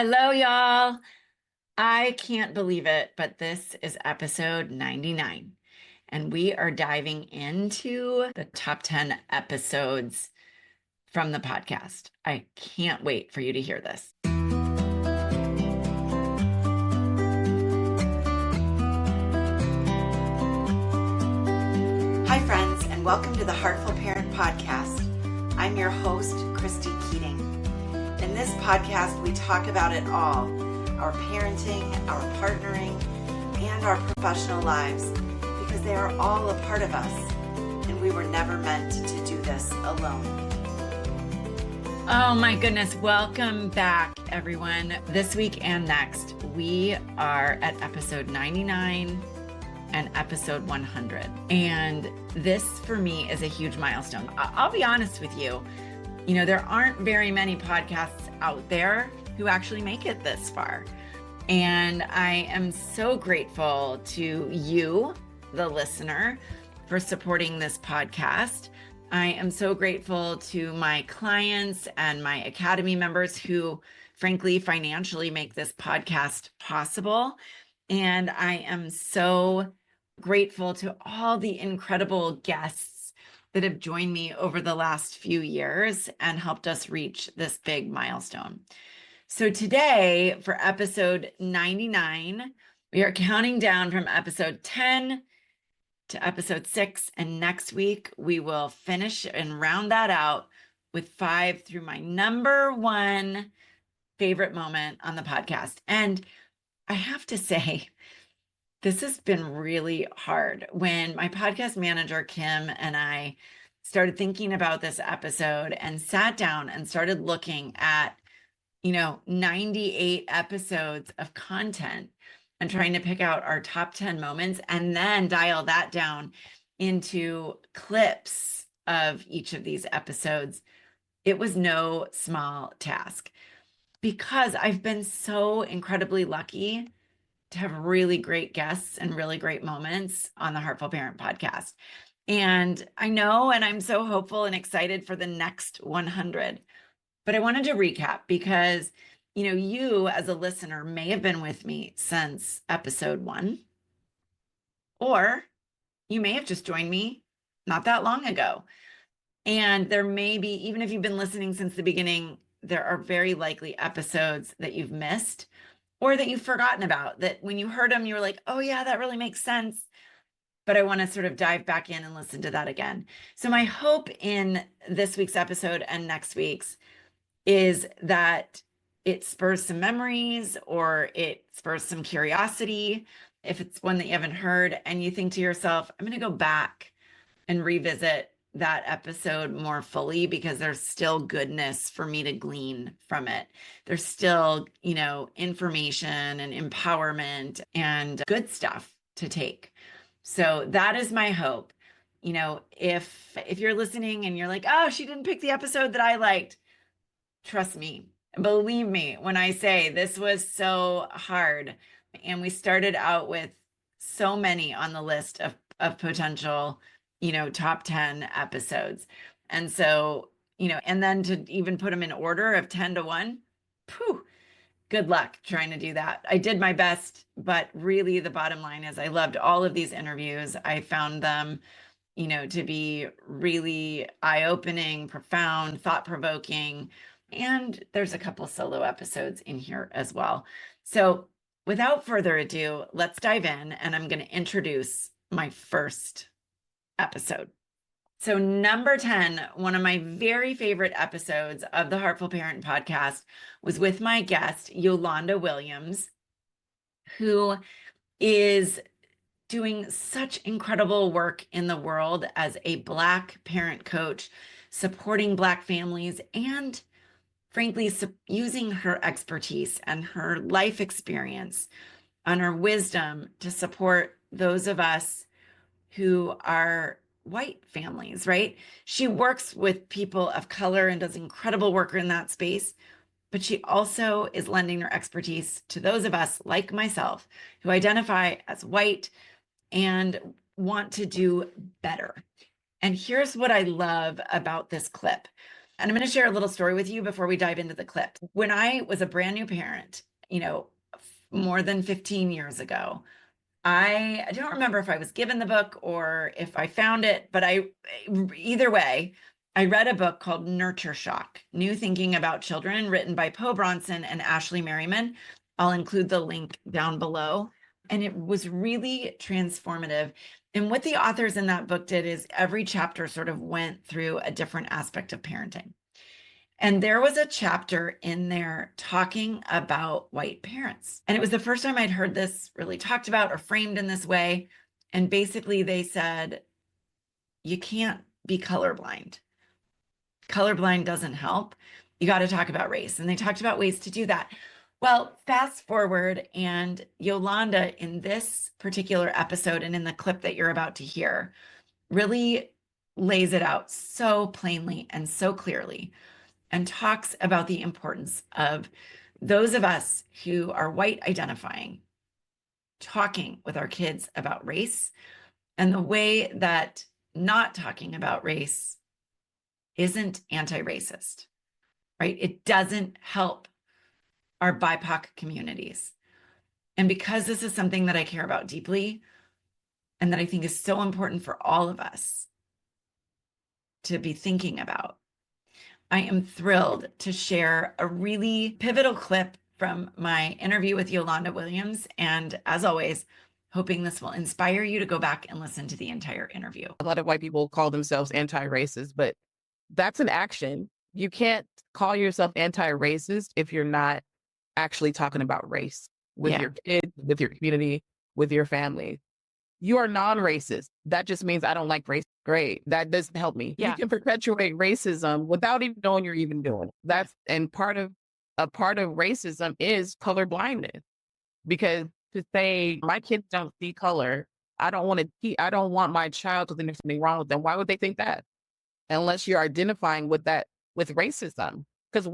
Hello, y'all. I can't believe it, but this is episode 99, and we are diving into the top 10 episodes from the podcast. I can't wait for you to hear this. Hi, friends, and welcome to the Heartful Parent Podcast. I'm your host, Christy Keating. In this podcast, we talk about it all, our parenting, our partnering, and our professional lives, because they are all a part of us, and we were never meant to do this alone. Oh my goodness. Welcome back, everyone. This week and next, we are at episode 99 and episode 100. And this, for me, is a huge milestone. I'll be honest with you. You know, there aren't very many podcasts out there who actually make it this far. And I am so grateful to you, the listener, for supporting this podcast. I am so grateful to my clients and my Academy members who, frankly, financially make this podcast possible. And I am so grateful to all the incredible guests that have joined me over the last few years and helped us reach this big milestone. So today, for episode 99, we are counting down from episode 10 to episode 6. And next week, we will finish and round that out with 5 through my number one favorite moment on the podcast. And I have to say, this has been really hard. When my podcast manager, Kim, and I started thinking about this episode and sat down and started looking at, 98 episodes of content and trying to pick out our top 10 moments and then dial that down into clips of each of these episodes, it was no small task because I've been so incredibly lucky to have really great guests and really great moments on the Heartful Parent Podcast. And I know, and I'm so hopeful and excited for the next 100. But I wanted to recap because, you as a listener may have been with me since episode 1, or you may have just joined me not that long ago. And there may be, even if you've been listening since the beginning, there are very likely episodes that you've missed or that you've forgotten about, that when you heard them, you were like, oh yeah, that really makes sense. But I want to sort of dive back in and listen to that again. So my hope in this week's episode and next week's is that it spurs some memories or it spurs some curiosity. If it's one that you haven't heard and you think to yourself, I'm going to go back and revisit that episode more fully because there's still goodness for me to glean from it. There's still, information and empowerment and good stuff to take. So that is my hope. If you're listening and you're like, oh, she didn't pick the episode that I liked, trust me, believe me when I say this was so hard. And we started out with so many on the list of potential top 10 episodes. And so, and then to even put them in order of 10 to 1, good luck trying to do that. I did my best, but really the bottom line is I loved all of these interviews. I found them, to be really eye-opening, profound, thought-provoking, and there's a couple solo episodes in here as well. So without further ado, let's dive in, and I'm going to introduce my first episode. So number 10, one of my very favorite episodes of the Heartful Parent Podcast was with my guest, Yolanda Williams, who is doing such incredible work in the world as a Black parent coach, supporting Black families, and frankly, using her expertise and her life experience and her wisdom to support those of us who are white families, right? She works with people of color and does incredible work in that space, but she also is lending her expertise to those of us like myself who identify as white and want to do better. And here's what I love about this clip. And I'm going to share a little story with you before we dive into the clip. When I was a brand new parent, more than 15 years ago, I don't remember if I was given the book or if I found it, but either way, I read a book called Nurture Shock, New Thinking About Children, written by Poe Bronson and Ashley Merriman. I'll include the link down below. And it was really transformative. And what the authors in that book did is every chapter sort of went through a different aspect of parenting. And there was a chapter in there talking about white parents. And it was the first time I'd heard this really talked about or framed in this way. And basically they said, you can't be colorblind. Colorblind doesn't help. You got to talk about race. And they talked about ways to do that. Well, fast forward, and Yolanda in this particular episode and in the clip that you're about to hear really lays it out so plainly and so clearly, and talks about the importance of those of us who are white identifying, talking with our kids about race, and the way that not talking about race isn't anti-racist, right? It doesn't help our BIPOC communities. And because this is something that I care about deeply and that I think is so important for all of us to be thinking about, I am thrilled to share a really pivotal clip from my interview with Yolanda Williams. And as always, hoping this will inspire you to go back and listen to the entire interview. A lot of white people call themselves anti-racist, but that's an action. You can't call yourself anti-racist if you're not actually talking about race with your kids, with your community, with your family. You are non-racist. That just means I don't like race. Great. That doesn't help me. You can perpetuate racism without even knowing you're even doing it. And part of racism is color blindness. Because to say my kids don't see color, I don't want my child to think there's something wrong with them. Why would they think that? Unless you're identifying with racism. Because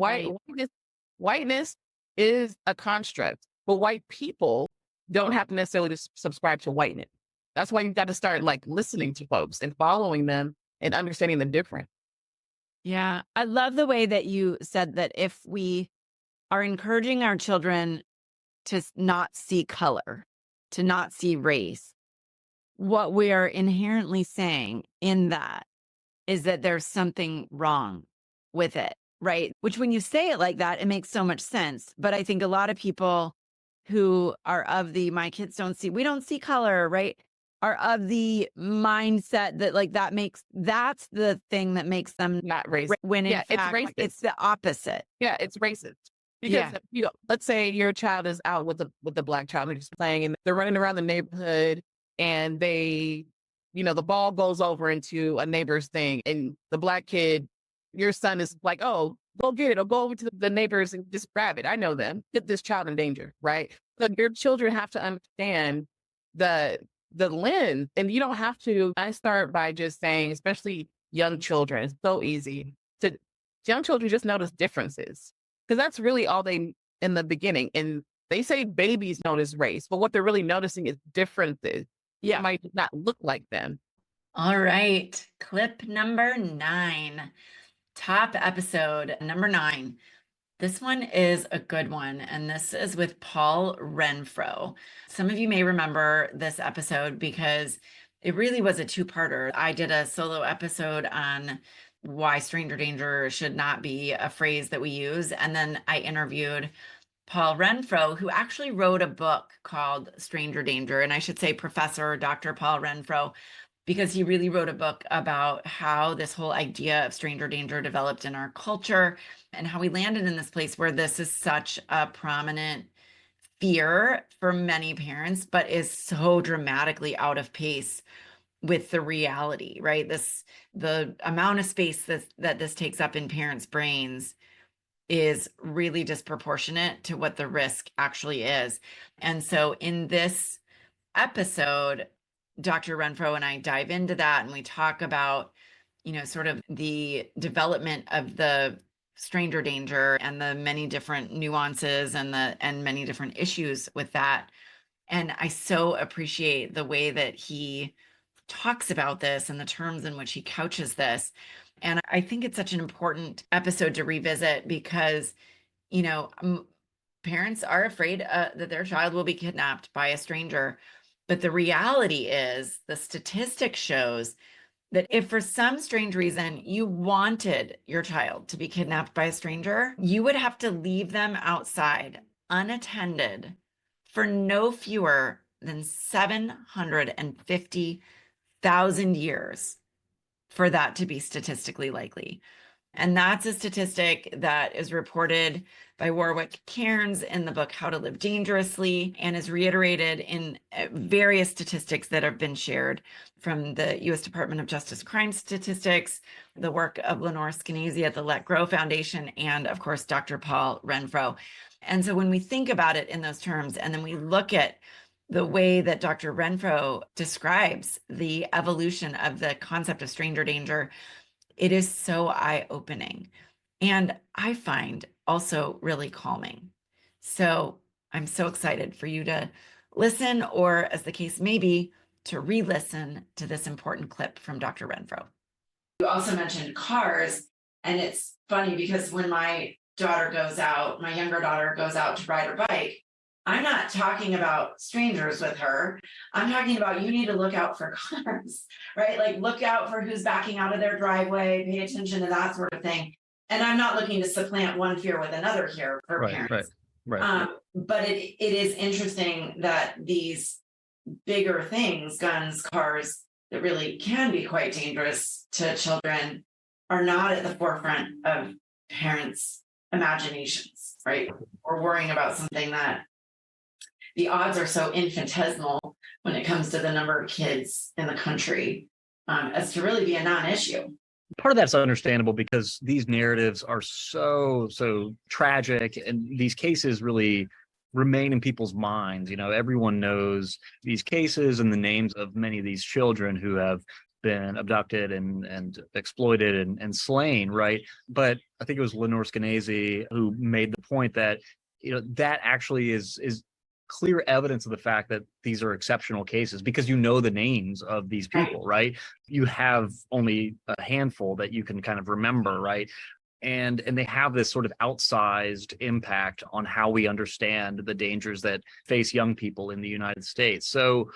whiteness is a construct, but white people don't have to necessarily subscribe to whiteness. That's why you've got to start listening to folks and following them and understanding the difference. Yeah. I love the way that you said that if we are encouraging our children to not see color, to not see race, what we are inherently saying in that is that there's something wrong with it, right? Which when you say it like that, it makes so much sense. But I think a lot of people who are of the my kids we don't see color, right? Are of the mindset that that's the thing that makes them not racist. When in fact, it's racist. It's the opposite. Yeah, it's racist. Because let's say your child is out with the black child, they're just playing and they're running around the neighborhood and they, the ball goes over into a neighbor's thing and the black kid, your son is like, oh, go get it or go over to the neighbors and just grab it. I know them. Get this child in danger, right? So your children have to understand the lens, and you don't have to. I start by just saying, especially young children, it's so easy young children just notice differences because that's really all they in the beginning. And they say babies notice race, but what they're really noticing is differences. It might not look like them. All right. Clip number 9, top episode number 9. This one is a good one, and this is with Paul Renfro. Some of you may remember this episode because it really was a two-parter. I did a solo episode on why stranger danger should not be a phrase that we use, and then I interviewed Paul Renfro, who actually wrote a book called Stranger Danger, and I should say Professor Dr. Paul Renfro, because he really wrote a book about how this whole idea of stranger danger developed in our culture and how we landed in this place where this is such a prominent fear for many parents, but is so dramatically out of pace with the reality, right? The amount of space that this takes up in parents' brains is really disproportionate to what the risk actually is. And so in this episode, Dr. Renfro and I dive into that and we talk about, sort of the development of the stranger danger and the many different nuances and many different issues with that. And I so appreciate the way that he talks about this and the terms in which he couches this. And I think it's such an important episode to revisit because, parents are afraid that their child will be kidnapped by a stranger. But the reality is, the statistic shows that if for some strange reason you wanted your child to be kidnapped by a stranger, you would have to leave them outside unattended for no fewer than 750,000 years for that to be statistically likely. And that's a statistic that is reported by Warwick Cairns in the book, How to Live Dangerously, and is reiterated in various statistics that have been shared from the U.S. Department of Justice crime statistics, the work of Lenore Skenazy at the Let Grow Foundation, and of course, Dr. Paul Renfro. And so when we think about it in those terms, and then we look at the way that Dr. Renfro describes the evolution of the concept of stranger danger, it is so eye-opening. And I find also really calming. So I'm so excited for you to listen, or as the case may be, to re-listen to this important clip from Dr. Renfro. You also mentioned cars, and it's funny because when my younger daughter goes out to ride her bike, I'm not talking about strangers with her. I'm talking about, you need to look out for cars, right? Like, look out for who's backing out of their driveway, pay attention to that sort of thing. And I'm not looking to supplant one fear with another here for parents. Right. But it is interesting that these bigger things, guns, cars, that really can be quite dangerous to children, are not at the forefront of parents' imaginations, right? We're worrying about something that the odds are so infinitesimal when it comes to the number of kids in the country, as to really be a non-issue. Part of that's understandable because these narratives are so tragic, and these cases really remain in people's minds. Everyone knows these cases and the names of many of these children who have been abducted and exploited and slain, right? But I think it was Lenore Skenazy who made the point that that actually is clear evidence of the fact that these are exceptional cases, because the names of these people, right? You have only a handful that you can kind of remember, right? And they have this sort of outsized impact on how we understand the dangers that face young people in the United States. So,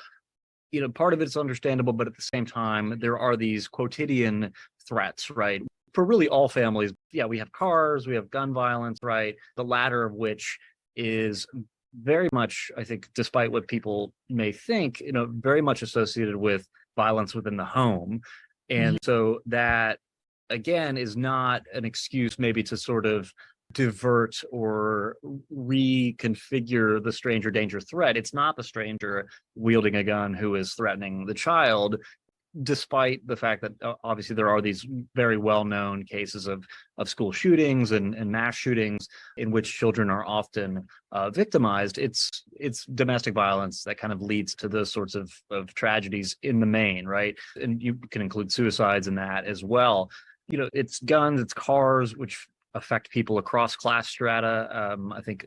part of it's understandable, but at the same time, there are these quotidian threats, right? For really all families. Yeah, we have cars, we have gun violence, right? The latter of which is very much, I think, despite what people may think, very much associated with violence within the home. And so that, again, is not an excuse maybe to sort of divert or reconfigure the stranger danger threat. It's not the stranger wielding a gun who is threatening the child, despite the fact that obviously there are these very well-known cases of school shootings and mass shootings in which children are often victimized. It's domestic violence that kind of leads to those sorts of tragedies in the main, right? And you can include suicides in that as well. It's guns, it's cars, which affect people across class strata. I think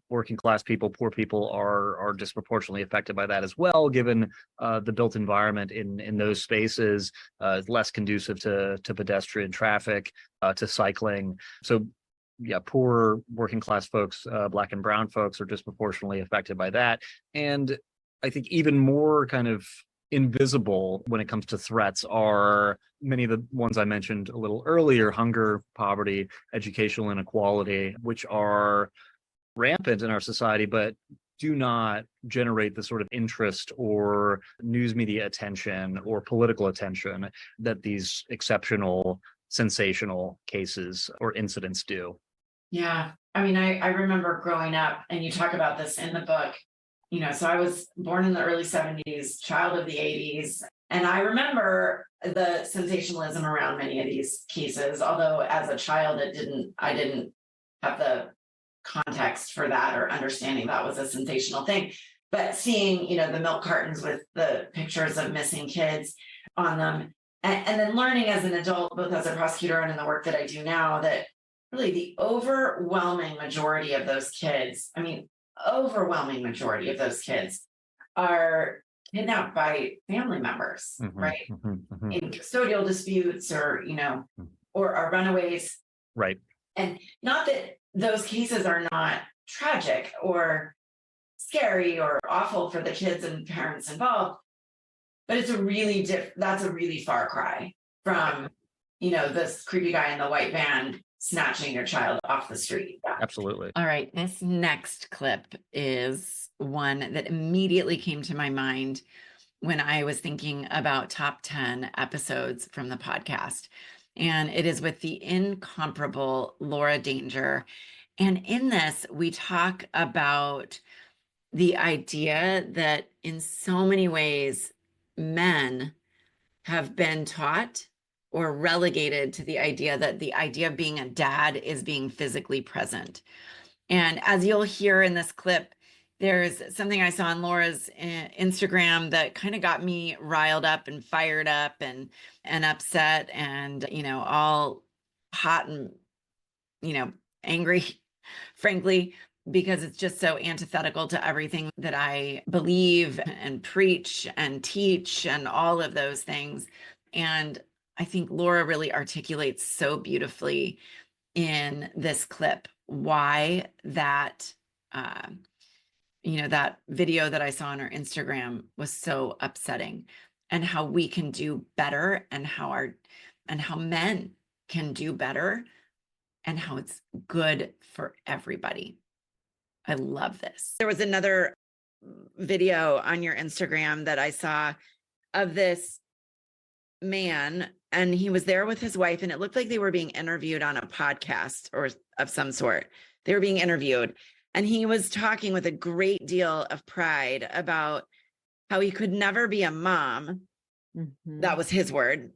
working class people, poor people are disproportionately affected by that as well, given the built environment in those spaces is less conducive to pedestrian traffic, to cycling. So yeah, poor working class folks, Black and brown folks, are disproportionately affected by that. And I think even more kind of invisible when it comes to threats are many of the ones I mentioned a little earlier: hunger, poverty, educational inequality, which are rampant in our society, but do not generate the sort of interest or news media attention or political attention that these exceptional, sensational cases or incidents do. Yeah. I mean, I remember growing up, and you talk about this in the book, so I was born in the early 70s, child of the 80s. And I remember the sensationalism around many of these cases, although as a child, I didn't have the context for that or understanding that was a sensational thing. But seeing, the milk cartons with the pictures of missing kids on them, and then learning as an adult, both as a prosecutor and in the work that I do now, that really the overwhelming majority of those kids, overwhelming majority of those kids are kidnapped by family members, right? In custodial disputes or, or are runaways. Right. And not that those cases are not tragic or scary or awful for the kids and parents involved, but it's a really that's a really far cry from, this creepy guy in the white van snatching your child off the street. Yeah. Absolutely. All right, this next clip is one that immediately came to my mind when I was thinking about top 10 episodes from the podcast. And it is with the incomparable Laura Danger. And in this, we talk about the idea that in so many ways, men have been taught or relegated to the idea that the idea of being a dad is being physically present. And as you'll hear in this clip, there's something I saw on Laura's Instagram that kind of got me riled up and fired up and upset and, all hot and, angry, frankly, because it's just so antithetical to everything that I believe and preach and teach and all of those things. And I think Laura really articulates so beautifully in this clip why that, that video that I saw on her Instagram was so upsetting, and how we can do better, and how men can do better, and how it's good for everybody. I love this. There was another video on your Instagram that I saw of this man, and he was there with his wife, and it looked like they were being interviewed on a podcast or of some sort. They were being interviewed, and he was talking with a great deal of pride about how he could never be a mom. Mm-hmm. That was his word.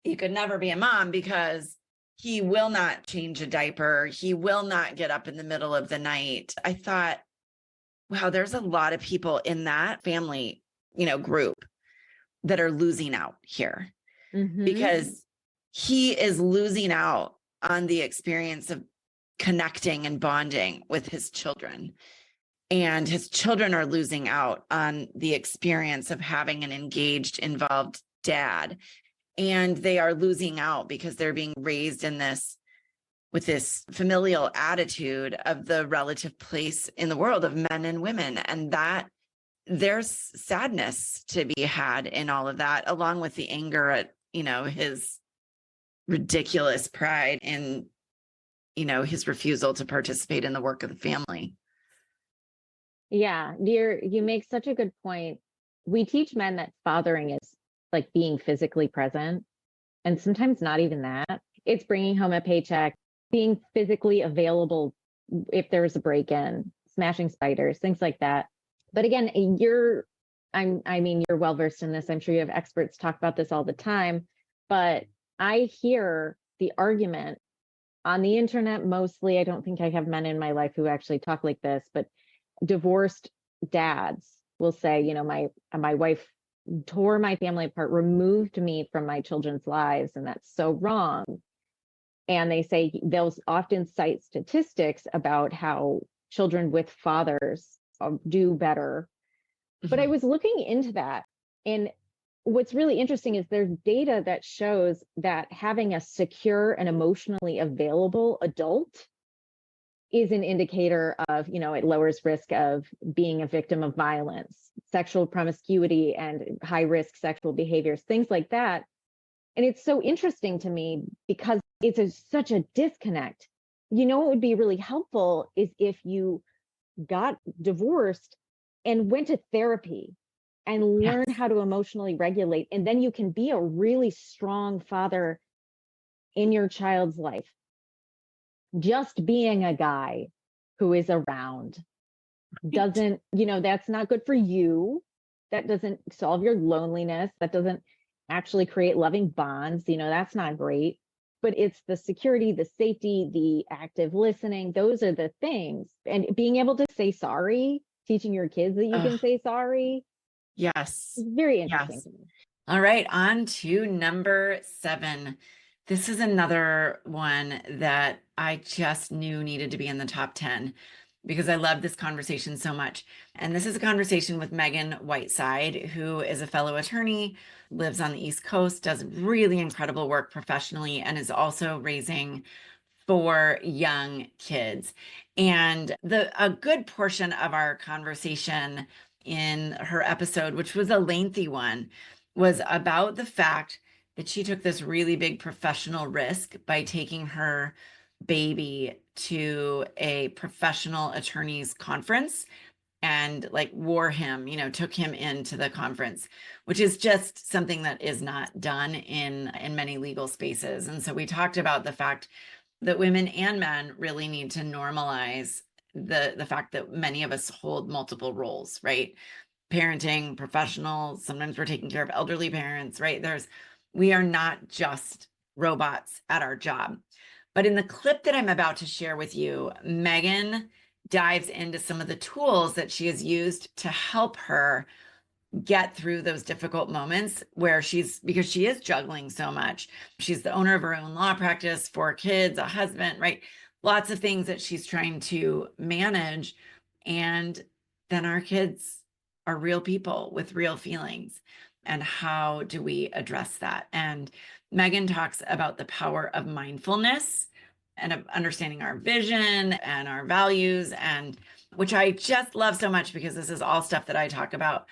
He could never be a mom because he will not change a diaper. He will not get up in the middle of the night. I thought, wow, there's a lot of people in that family, group that are losing out here, because he is losing out on the experience of connecting and bonding with his children. And his children are losing out on the experience of having an engaged, involved dad. And they are losing out because they're being raised with this familial attitude of the relative place in the world of men and women. And that there's sadness to be had in all of that, along with the anger at, his ridiculous pride in, his refusal to participate in the work of the family. Yeah, you make such a good point. We teach men that fathering is like being physically present, and sometimes not even that. It's bringing home a paycheck, being physically available if there's a break-in, smashing spiders, things like that. But again, you're well versed in this. I'm sure you have experts talk about this all the time, but I hear the argument on the internet mostly. I don't think I have men in my life who actually talk like this, but divorced dads will say, my wife tore my family apart, removed me from my children's lives, and that's so wrong. And they say they'll often cite statistics about how children with fathers do better. But I was looking into that, and what's really interesting is there's data that shows that having a secure and emotionally available adult is an indicator of, it lowers risk of being a victim of violence, sexual promiscuity, and high risk sexual behaviors, things like that. And it's so interesting to me because it's such a disconnect. What would be really helpful is if you got divorced and went to therapy and learn how to emotionally regulate, and then you can be a really strong father in your child's life. Just being a guy who is around doesn't, that's not good for you. That doesn't solve your loneliness. That doesn't actually create loving bonds. That's not great. But it's the security, the safety, the active listening. Those are the things. And being able to say sorry, teaching your kids that you can say sorry. Yes. It's very interesting to me. All right, on to number 7. This is another one that I just knew needed to be in the top 10. because I love this conversation so much. And this is a conversation with Megan Whiteside, who is a fellow attorney, lives on the East Coast, does really incredible work professionally, and is also raising 4 young kids. And a good portion of our conversation in her episode, which was a lengthy one, was about the fact that she took this really big professional risk by taking her baby to a professional attorneys conference and like wore him, took him into the conference, which is just something that is not done in many legal spaces. And so we talked about the fact that women and men really need to normalize the fact that many of us hold multiple roles, right? Parenting, professionals, sometimes we're taking care of elderly parents, right? We are not just robots at our job. But in the clip that I'm about to share with you, Megan dives into some of the tools that she has used to help her get through those difficult moments where because she is juggling so much. She's the owner of her own law practice, 4 kids, a husband, right? Lots of things that she's trying to manage. And then our kids are real people with real feelings. And how do we address that? And Megan talks about the power of mindfulness and of understanding our vision and our values, and which I just love so much because this is all stuff that I talk about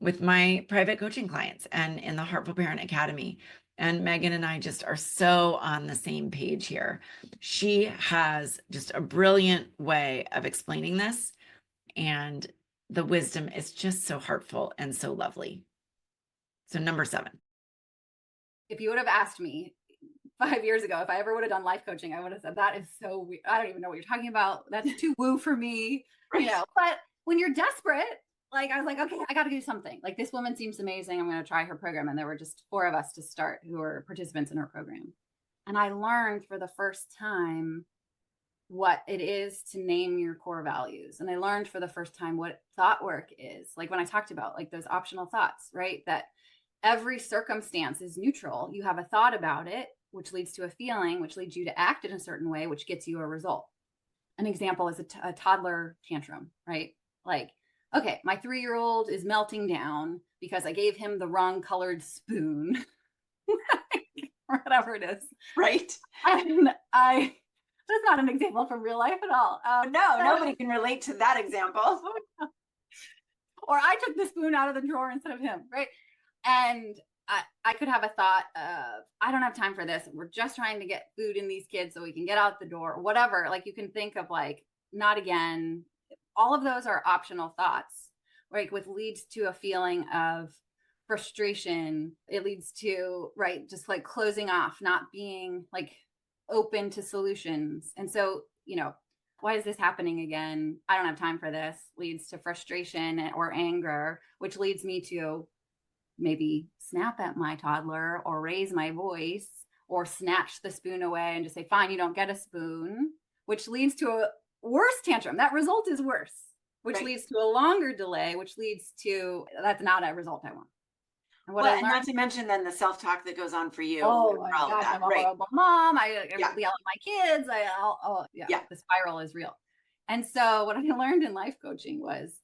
with my private coaching clients and in the Heartful Parent Academy. And Megan and I just are so on the same page here. She has just a brilliant way of explaining this, and the wisdom is just so heartful and so lovely. So number 7. If you would have asked me 5 years ago if I ever would have done life coaching, I would have said, that is so weird. I don't even know what you're talking about. That's too woo for me. Right. But when you're desperate, like I was like, okay, I got to do something. Like, this woman seems amazing. I'm going to try her program. And there were just 4 of us to start who were participants in her program. And I learned for the first time what it is to name your core values. And I learned for the first time what thought work is. Like when I talked about like those optional thoughts, right? That every circumstance is neutral. You have a thought about it, which leads to a feeling, which leads you to act in a certain way, which gets you a result. An example is a toddler tantrum, right? Like, okay, my 3-year-old is melting down because I gave him the wrong colored spoon, or whatever it is. Right. And that's not an example from real life at all. No, nobody can relate to that example. Or I took the spoon out of the drawer instead of him, right? And I could have a thought of, I don't have time for this. We're just trying to get food in these kids so we can get out the door, whatever. Like, you can think of like, not again. All of those are optional thoughts, right? Which leads to a feeling of frustration. It leads to, right, just like closing off, not being like open to solutions. And so, why is this happening again? I don't have time for this. Leads to frustration or anger, which leads me to maybe snap at my toddler or raise my voice or snatch the spoon away and just say, fine, you don't get a spoon, which leads to a worse tantrum. That result is worse, which right. leads to a longer delay, which leads to, that's not a result I want. And and not to mention then the self-talk that goes on for you. Oh my gosh, I'm a horrible mom. I yell at my kids. The spiral is real. And so what I learned in life coaching was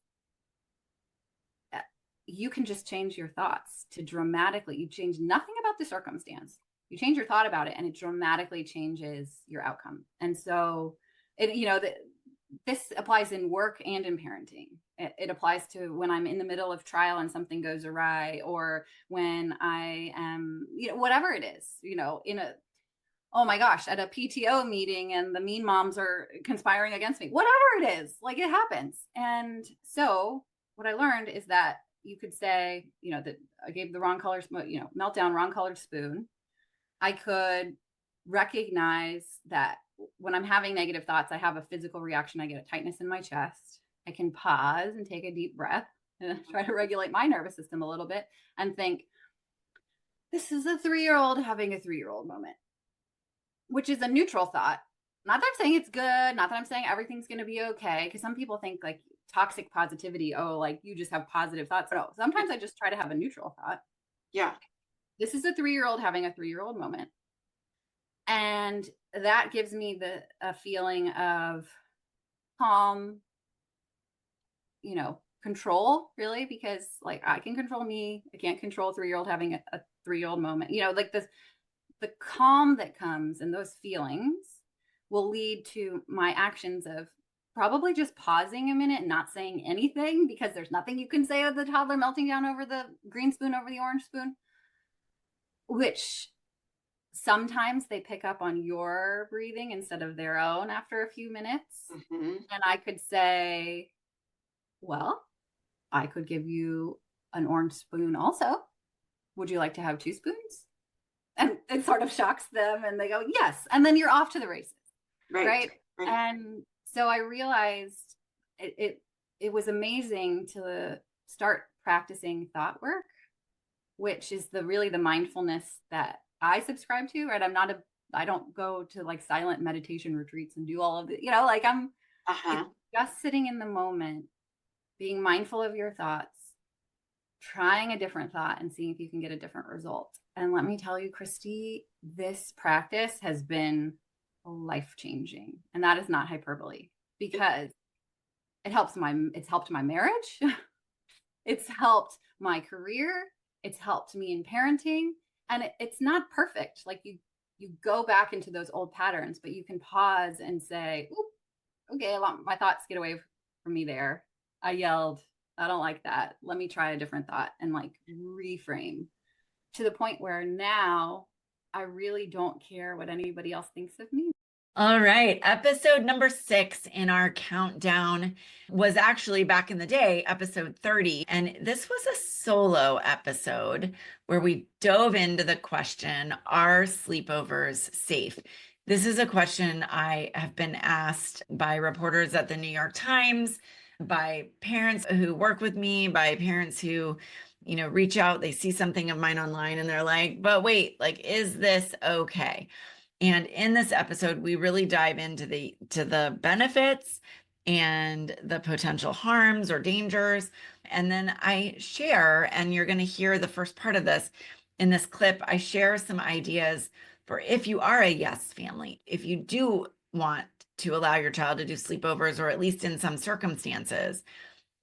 you can just change your thoughts to dramatically, you change nothing about the circumstance. You change your thought about it and it dramatically changes your outcome. And so this applies in work and in parenting. It applies to when I'm in the middle of trial and something goes awry, or when I am, whatever it is, oh my gosh, at a PTO meeting and the mean moms are conspiring against me, whatever it is, like, it happens. And so what I learned is that you could say, that I gave the wrong color, meltdown, wrong colored spoon. I could recognize that when I'm having negative thoughts, I have a physical reaction. I get a tightness in my chest. I can pause and take a deep breath and try to regulate my nervous system a little bit and think, this is a 3-year-old having a 3-year-old moment, which is a neutral thought. Not that I'm saying it's good. Not that I'm saying everything's going to be okay. Because some people think like toxic positivity. Oh, like you just have positive thoughts. No, sometimes I just try to have a neutral thought. Yeah. This is a 3-year-old having a 3-year-old moment. And that gives me a feeling of calm, control really, because like I can control me. I can't control a 3-year-old having a 3-year-old moment, like the calm that comes and those feelings will lead to my actions of probably just pausing a minute and not saying anything, because there's nothing you can say with the toddler melting down over the green spoon over the orange spoon, which sometimes they pick up on your breathing instead of their own after a few minutes. And I could say, well, I could give you an orange spoon also. Would you like to have 2 spoons? And it sort of shocks them and they go, yes. And then you're off to the races. Right. And so I realized it was amazing to start practicing thought work, which is really the mindfulness that I subscribe to, right? I don't go to like silent meditation retreats and do all of it, like I'm just sitting in the moment, being mindful of your thoughts, trying a different thought and seeing if you can get a different result. And let me tell you, Christy, this practice has been life-changing. And that is not hyperbole, because it's helped my marriage. It's helped my career. It's helped me in parenting. And it's not perfect. Like you go back into those old patterns, but you can pause and say, okay, my thoughts get away from me there. I yelled, I don't like that. Let me try a different thought and like reframe, to the point where now I really don't care what anybody else thinks of me. All right. Episode number 6 in our countdown was actually, back in the day, episode 30. And this was a solo episode where we dove into the question, are sleepovers safe? This is a question I have been asked by reporters at the New York Times, by parents who work with me, by parents who reach out, they see something of mine online and they're like, but wait, like, is this okay? And in this episode, we really dive into the benefits and the potential harms or dangers. And then I share, and you're going to hear the first part of this in this clip, I share some ideas for if you are a yes family, if you do want to allow your child to do sleepovers, or at least in some circumstances,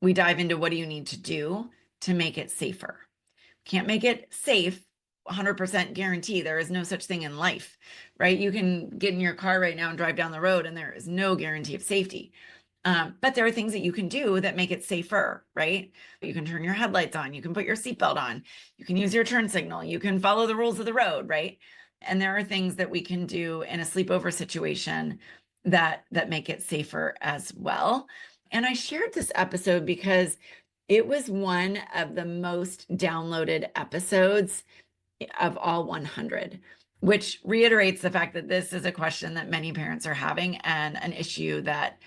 we dive into what do you need to do to make it safer. Can't make it safe 100% guarantee. There is no such thing in life, right? You can get in your car right now and drive down the road and there is no guarantee of safety. But there are things that you can do that make it safer, right? You can turn your headlights on, you can put your seatbelt on, you can use your turn signal, you can follow the rules of the road, right? And there are things that we can do in a sleepover situation that make it safer as well. And I shared this episode because it was one of the most downloaded episodes of all 100, which reiterates the fact that this is a question that many parents are having and an issue that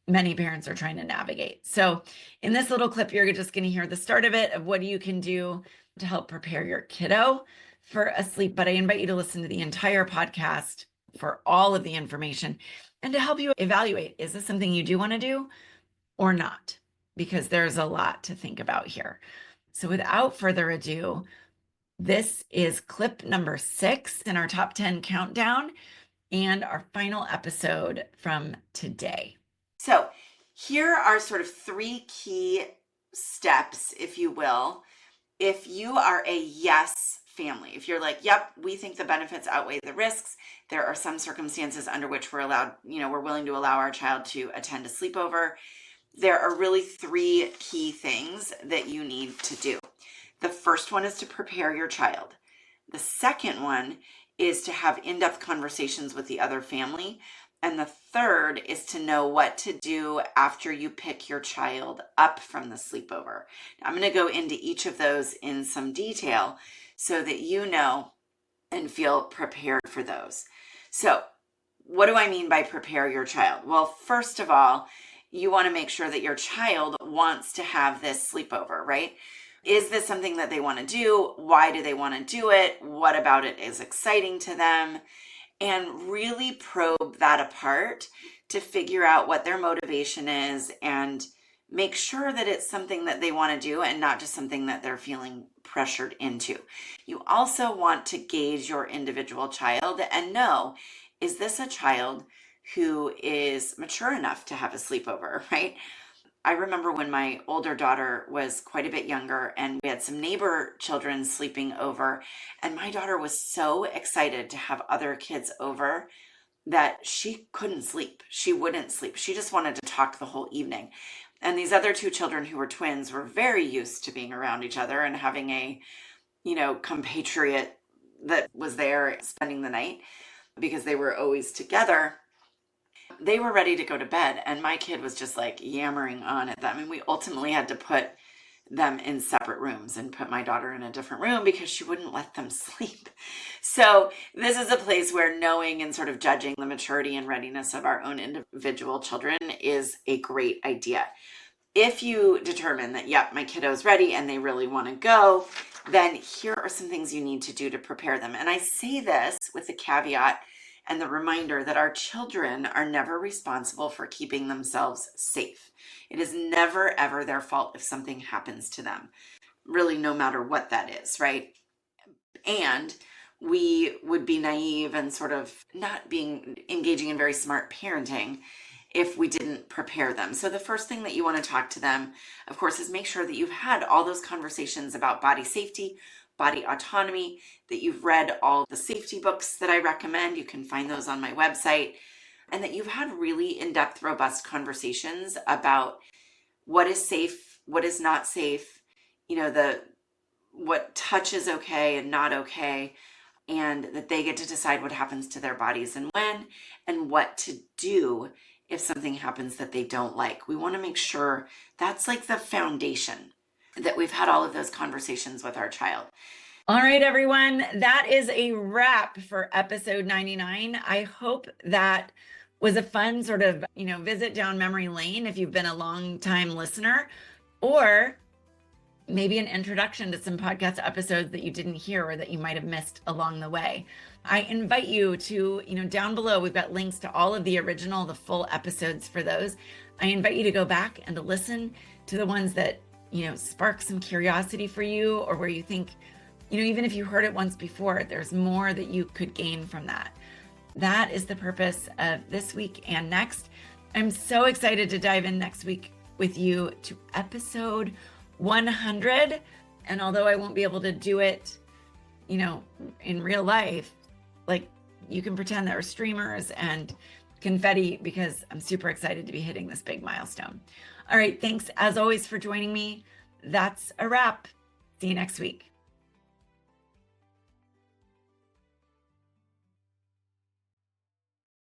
many parents are trying to navigate. So in this little clip, you're just going to hear the start of it, of what you can do to help prepare your kiddo for a sleep. But I invite you to listen to the entire podcast for all of the information and to help you evaluate, is this something you do want to do or not? Because there's a lot to think about here. So without further ado, this is clip number 6 in our top 10 countdown and our final episode from today. So here are sort of 3 key steps, if you will. If you are a yes family, if you're like, yep, we think the benefits outweigh the risks, there are some circumstances under which we're willing to allow our child to attend a sleepover. There are really 3 key things that you need to do. The first one is to prepare your child. The second one is to have in-depth conversations with the other family. And the third is to know what to do after you pick your child up from the sleepover. Now, I'm going to go into each of those in some detail so that you know and feel prepared for those. So what do I mean by prepare your child? Well, first of all, you want to make sure that your child wants to have this sleepover, right? Is this something that they want to do? Why do they want to do it? What about it is exciting to them? And really probe that apart to figure out what their motivation is and make sure that it's something that they want to do and not just something that they're feeling pressured into. You also want to gauge your individual child and know, is this a child who is mature enough to have a sleepover, right? I remember when my older daughter was quite a bit younger and we had some neighbor children sleeping over, and my daughter was so excited to have other kids over that she couldn't sleep. She wouldn't sleep. She just wanted to talk the whole evening. And these other two children who were twins were very used to being around each other and having a, compatriot that was there spending the night because they were always together. They were ready to go to bed, and my kid was just like yammering on at them. And we ultimately had to put them in separate rooms and put my daughter in a different room because she wouldn't let them sleep. So this is a place where knowing and sort of judging the maturity and readiness of our own individual children is a great idea. If you determine that, yep, my kiddo's ready and they really want to go, then here are some things you need to do to prepare them. And I say this with the caveat and the reminder that our children are never responsible for keeping themselves safe. It is never, ever their fault if something happens to them, really, no matter what that is, right? And we would be naive and sort of not engaging in very smart parenting if we didn't prepare them. So the first thing that you want to talk to them, of course, is make sure that you've had all those conversations about body safety, body autonomy, that you've read all the safety books that I recommend. You can find those on my website. And that you've had really in-depth, robust conversations about what is safe, what is not safe, what touch is okay and not okay, and that they get to decide what happens to their bodies and when, and what to do if something happens that they don't like. We want to make sure that's like the foundation, that we've had all of those conversations with our child. All right, everyone, that is a wrap for episode 99. I hope that was a fun sort of, visit down memory lane if you've been a long time listener, or maybe an introduction to some podcast episodes that you didn't hear or that you might have missed along the way. I invite you to, down below, we've got links to all of the full episodes for those. I invite you to go back and to listen to the ones that, spark some curiosity for you, or where you think, even if you heard it once before, there's more that you could gain from that. That is the purpose of this week and next. I'm so excited to dive in next week with you to episode 100. And although I won't be able to do it, in real life, like, you can pretend there are streamers and confetti because I'm super excited to be hitting this big milestone. All right. Thanks as always for joining me. That's a wrap. See you next week.